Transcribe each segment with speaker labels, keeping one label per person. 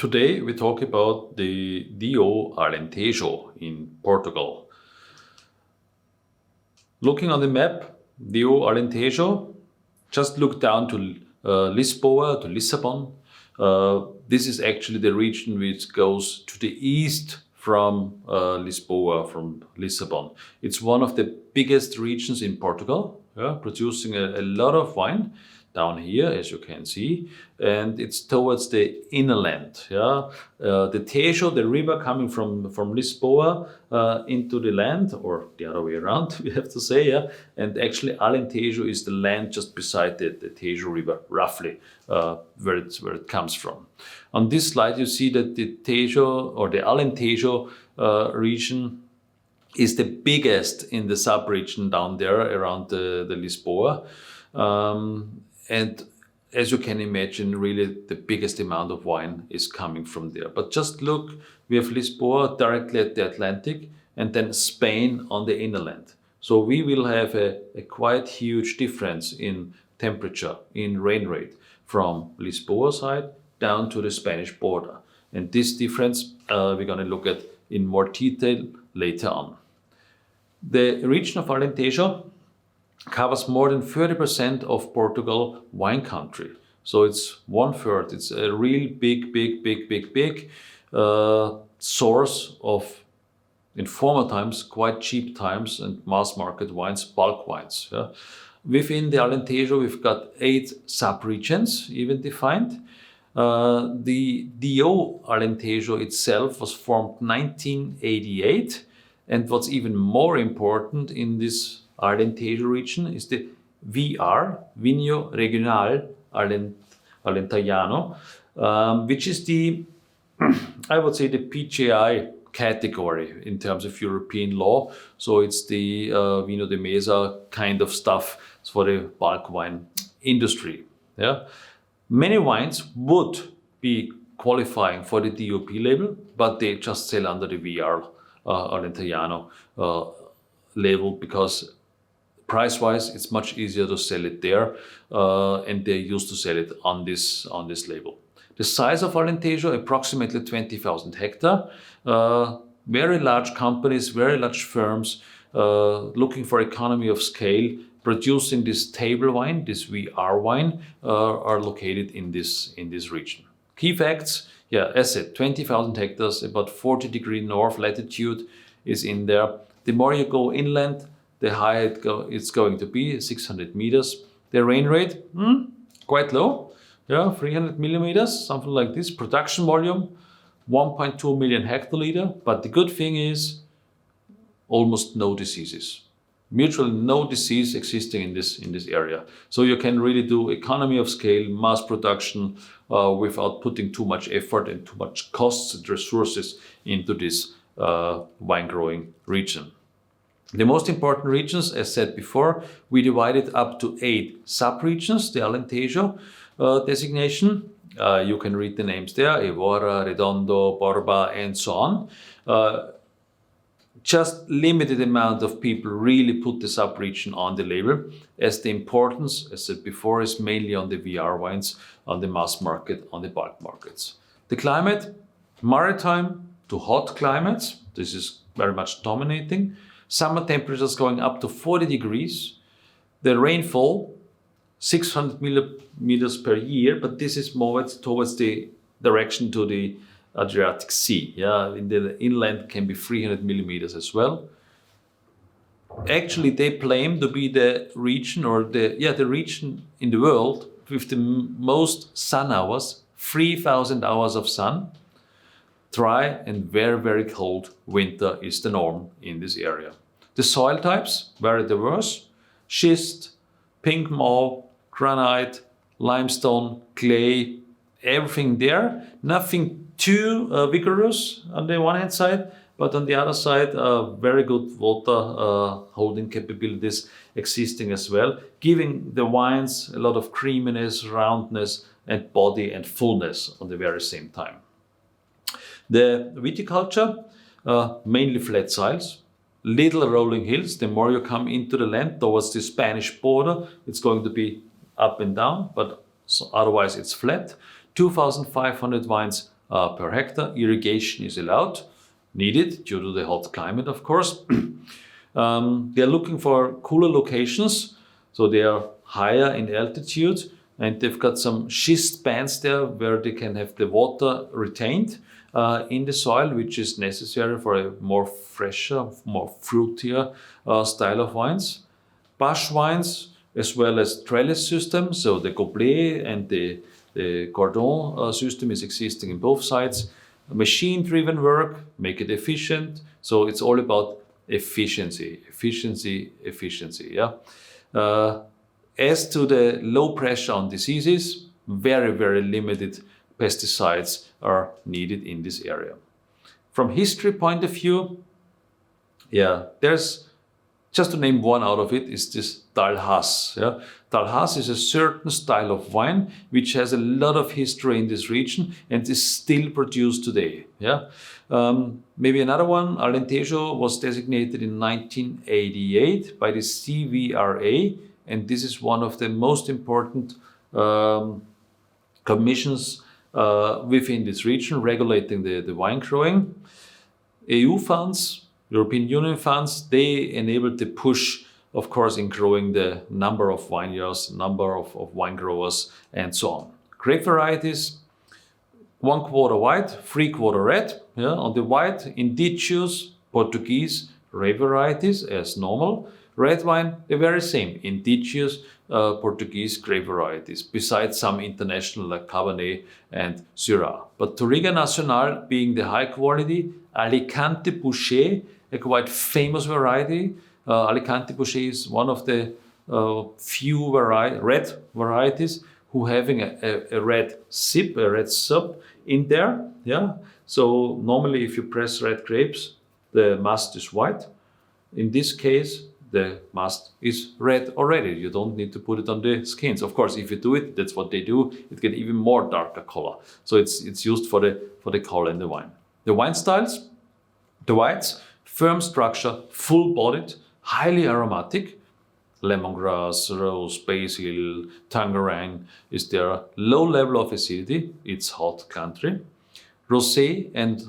Speaker 1: Today we talk about the DO Alentejo in Portugal. Looking on the map, DO Alentejo, just look down to Lisboa, to Lisbon. This is actually the region which goes to the east from Lisboa, from Lisbon. It's one of the biggest regions in Portugal, producing a lot of wine down here, as you can see, and it's towards the inland. The Tejo, the river coming from Lisboa into the land, or the other way around, we have to say, and actually Alentejo is the land just beside the Tejo river, roughly, where it comes from. On this slide you see that the Tejo, or the Alentejo region, is the biggest in the sub-region down there around the Lisboa. And as you can imagine, really the biggest amount of wine is coming from there. But just look, we have Lisboa directly at the Atlantic, and then Spain on the inland. So we will have a quite huge difference in temperature, in rain rate, from Lisboa side down to the Spanish border. And this difference we're going to look at in more detail later on. The region of Alentejo covers more than 30% of Portugal wine country. So it's 1/3. It's a real big source of, in former times, quite cheap times and mass market wines, bulk wines. Within the Alentejo, we've got 8 sub-regions even defined. The DO Alentejo itself was formed 1988, and what's even more important in this Alentejo region is the VR, Vinho Regional Alentejano, which is the, I would say, the PGI category in terms of European law. So it's the Vino de Mesa kind of stuff for the bulk wine industry. Many wines would be qualifying for the DOP label, but they just sell under the VR Alentejano label because price-wise, it's much easier to sell it there, and they're used to sell it on this label. The size of Alentejo, approximately 20,000 hectares. Very large companies, very large firms looking for economy of scale, producing this table wine, this VR wine, are located in this region. Key facts, as said, 20,000 hectares, about 40 degrees north latitude is in there. The more you go inland, the higher it's going to be, 600 meters. The rain rate, quite low, 300 millimeters, something like this. Production volume, 1.2 million hectoliter. But the good thing is almost no diseases. Virtually no disease existing in this area. So you can really do economy of scale, mass production, without putting too much effort and too much costs and resources into this wine growing region. The most important regions, as said before, we divided up to 8 sub-regions, the Alentejo designation. You can read the names there, Evora, Redondo, Borba, and so on. Just limited amount of people really put the sub-region on the label, as the importance, as said before, is mainly on the VR wines, on the mass market, on the bulk markets. The climate, maritime to hot climates, this is very much dominating. Summer temperatures going up to 40 degrees. The rainfall, 600 millimeters per year, but this is more towards the direction to the Adriatic Sea. In the inland can be 300 millimeters as well. Actually, they claim to be the region, or the region in the world with the most sun hours, 3,000 hours of sun. Dry and very cold winter is the norm in this area. The soil types, very diverse. Schist, pink marl, granite, limestone, clay, everything there. Nothing too vigorous on the one hand side, but on the other side, very good water holding capabilities existing as well, giving the wines a lot of creaminess, roundness, and body and fullness on the very same time. The viticulture, mainly flat soils, little rolling hills. The more you come into the land towards the Spanish border, it's going to be up and down, but otherwise it's flat. 2,500 vines per hectare. Irrigation is allowed, needed due to the hot climate, of course. They're looking for cooler locations, so they are higher in altitude, and they've got some schist bands there where they can have the water retained in the soil, which is necessary for a more fresher, more fruitier style of wines. Bush wines, as well as trellis system, so the Goblet and the Cordon system is existing in both sides. Machine-driven work, make it efficient, so it's all about efficiency, yeah. As to the low pressure on diseases, very, very limited pesticides are needed in this area. From history point of view, yeah, there's, just to name one out of it, is this Talhas. Yeah? Talhas is a certain style of wine which has a lot of history in this region and is still produced today. Yeah? Maybe another one, Alentejo was designated in 1988 by the CVRA, and this is one of the most important commissions within this region regulating the wine growing. EU funds, European Union funds, they enabled the push, of course, in growing the number of vineyards, number of wine growers, and so on. Grape varieties, 1/4 white, 3/4 red. Yeah? On the white, indigenous, Portuguese, grape varieties as normal. Red wine, the very same, indigenous, Portuguese grape varieties, besides some international like Cabernet and Syrah. But Touriga Nacional being the high quality, Alicante Bouschet, a quite famous variety. Alicante Bouschet is one of the few red varieties who having a red sip, a red sub in there. Yeah. So normally if you press red grapes, the must is white. In this case, the must is red already. You don't need to put it on the skins. Of course, if you do it, that's what they do. It gets even more darker color. So it's used for the color in the wine. The wine styles, the whites, firm structure, full-bodied, highly aromatic. Lemongrass, rose, basil, tangerine is there. Low level of acidity. It's hot country. Rosé and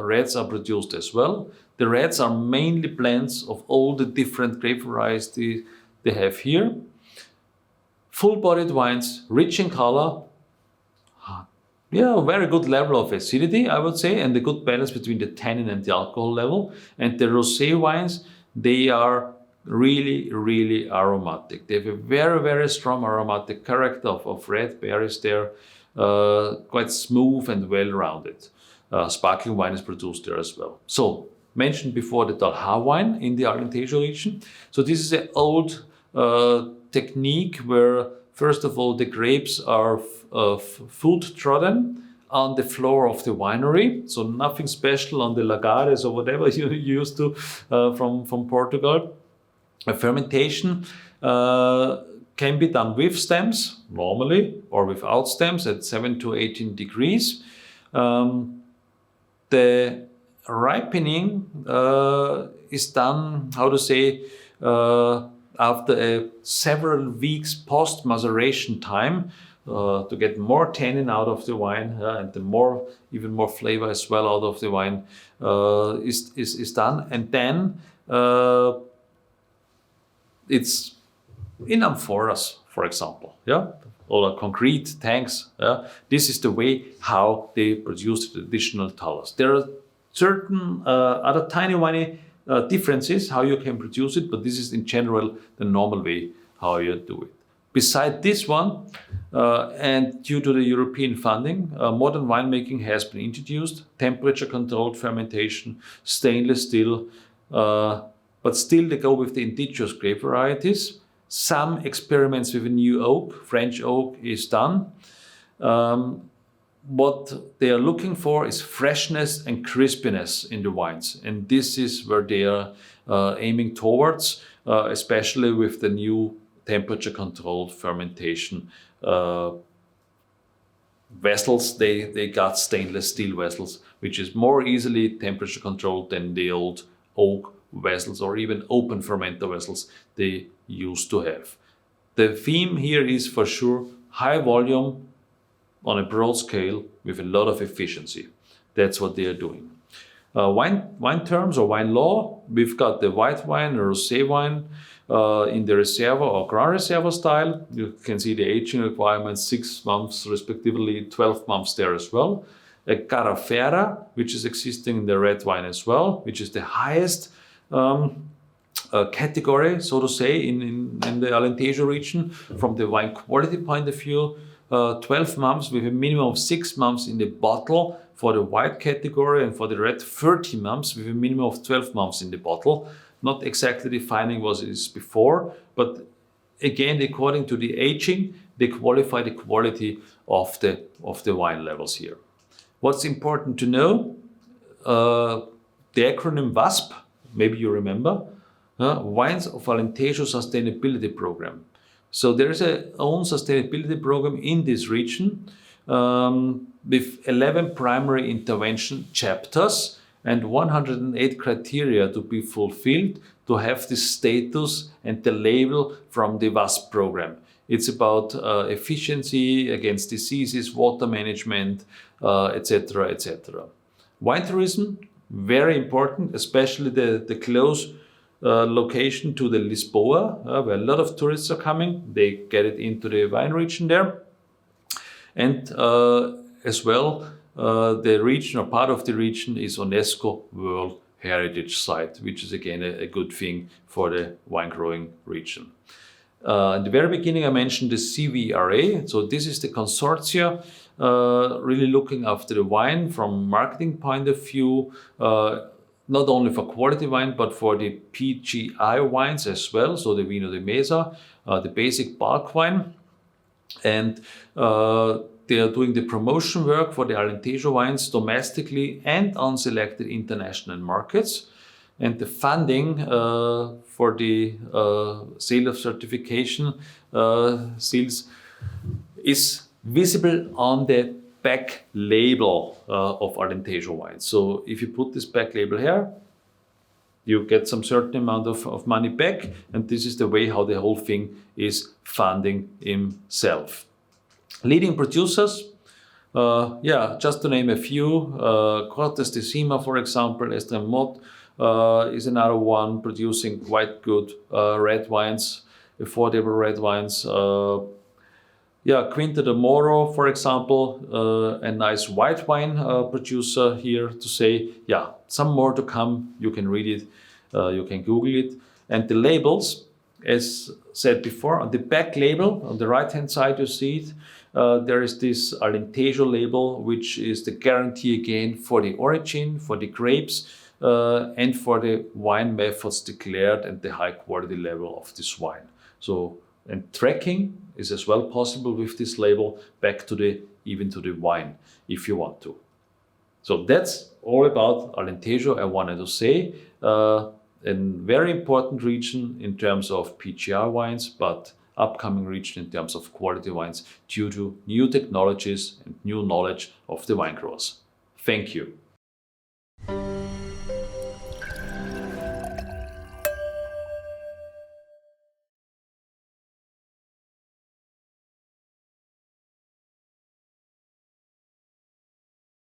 Speaker 1: reds are produced as well. The reds are mainly blends of all the different grape varieties they have here. Full-bodied wines, rich in color. Yeah, very good level of acidity, I would say, and a good balance between the tannin and the alcohol level. And the rosé wines, they are really, really aromatic. They have a very, very strong aromatic character of red berries there, quite smooth and well-rounded. Sparkling wine is produced there as well. So, mentioned before the Talha wine in the Alentejo region. So this is an old technique where, first of all, the grapes are foot trodden on the floor of the winery. So nothing special on the lagares or whatever you used to from Portugal. A fermentation can be done with stems normally or without stems at 7 to 18 degrees. The ripening is done, how to say, after several weeks post maceration time to get more tannin out of the wine and even more flavor as well out of the wine is done, and then it's in amphoras, for example, yeah, or concrete tanks. Yeah? This is the way how they produce the traditional Talhas. There are certain other tiny differences how you can produce it, but this is in general the normal way how you do it. Beside this one, and due to the European funding, modern winemaking has been introduced, temperature-controlled fermentation, stainless steel, but still they go with the indigenous grape varieties. Some experiments with a new oak, French oak, is done. What they are looking for is freshness and crispiness in the wines. And this is where they are aiming towards, especially with the new temperature-controlled fermentation vessels. They got stainless steel vessels, which is more easily temperature-controlled than the old oak vessels or even open fermenter vessels they used to have. The theme here is for sure high volume, on a broad scale with a lot of efficiency. That's what they are doing. Wine terms or wine law, we've got the white wine or rosé wine in the Reserva or Grand Reserva style. You can see the aging requirements, 6 months respectively, 12 months there as well. A Carafera, which is existing in the red wine as well, which is the highest category, so to say, in the Alentejo region from the wine quality point of view. 12 months with a minimum of 6 months in the bottle for the white category, and for the red 30 months with a minimum of 12 months in the bottle. Not exactly defining what it is before, but again, according to the aging, they qualify the quality of the wine levels here. What's important to know, the acronym WASP, maybe you remember, Wines of Alentejo Sustainability Program. So there is a own sustainability program in this region with 11 primary intervention chapters and 108 criteria to be fulfilled to have the status and the label from the WASP program. It's about efficiency against diseases, water management, etc., etc. Wine tourism, very important, especially the close location to the Lisboa, where a lot of tourists are coming. They get it into the wine region there. And as well, the region or part of the region is UNESCO World Heritage Site, which is again a good thing for the wine growing region. At the very beginning, I mentioned the CVRA. So this is the consortia really looking after the wine from marketing point of view, not only for quality wine, but for the PGI wines as well. So the Vino de Mesa, the basic bulk wine. And they are doing the promotion work for the Alentejo wines domestically and on selected international markets. And the funding for the sale of certification seals is visible on the back label of Alentejo wines. So if you put this back label here, you get some certain amount of money back, and this is the way how the whole thing is funding himself. Leading producers, just to name a few, Cortes de Sima, for example, Estremont is another one producing quite good red wines, affordable red wines. Quinta de Moro, for example, a nice white wine producer here to say, some more to come. You can read it, you can Google it. And the labels, as said before, on the back label, on the right-hand side, you see it. There is this Alentejo label, which is the guarantee again for the origin, for the grapes, and for the wine methods declared and the high quality level of this wine. So, and tracking is as well possible with this label back to even to the wine, if you want to. So that's all about Alentejo. I wanted to say a very important region in terms of PGR wines, but upcoming region in terms of quality wines due to new technologies and new knowledge of the wine growers. Thank you.